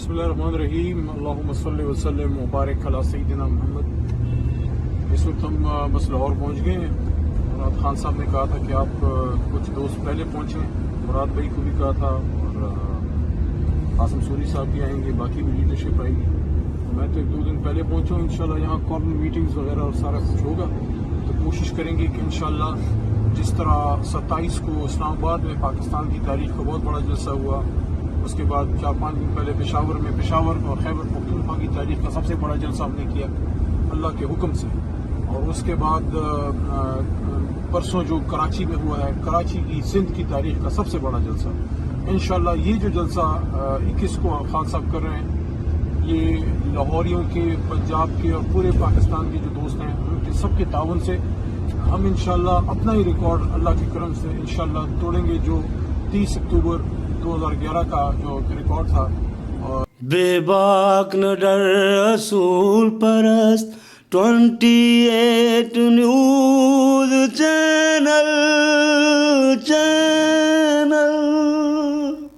बिस्मिल्लाहिर्रहमानिर्रहीम अल्लाहुम्मा सल्लि व सल्लिम व बारिक अला सय्यिदिना मुहम्मद। इस वक्त हम बस लाहौर पहुँच गए हैं। मुराद खान साहब ने कहा था कि आप कुछ दोस्त पहले पहुँचें, मुराद भाई को भी कहा था और आसम सूरी साहब भी आएंगे, बाकी भी लीडरशिप आएगी। तो मैं तो 1-2 दिन पहले पहुँचा हूँ। इंशाल्लाह यहाँ कॉर्नर मीटिंग्स वगैरह और सारा कुछ होगा, तो कोशिश करेंगे कि इंशाल्लाह जिस तरह 27 को इस्लामाबाद में पाकिस्तान की तारीख का बहुत बड़ा जलसा हुआ, उसके बाद 4-5 दिन पहले पेशावर में पेशावर और खैबर पख्तूनख्वा की तारीख का सबसे बड़ा जलसा हमने किया अल्लाह के हुक्म से, और उसके बाद परसों जो कराची में हुआ है, कराची की सिंध की तारीख का सबसे बड़ा जलसा। इंशाल्लाह ये जो जलसा 21 को खान साहब कर रहे हैं, ये लाहौरियों के, पंजाब के और पूरे पाकिस्तान के जो दोस्त हैं उनके सबके ताउन से हम इंशाल्लाह अपना ही रिकॉर्ड अल्लाह के करम से इंशाल्लाह तोड़ेंगे, जो 30 अक्टूबर 2011 का जो रिकॉर्ड था। और बेबाक न डर असूल परस्त 28 न्यूज़ चैनल।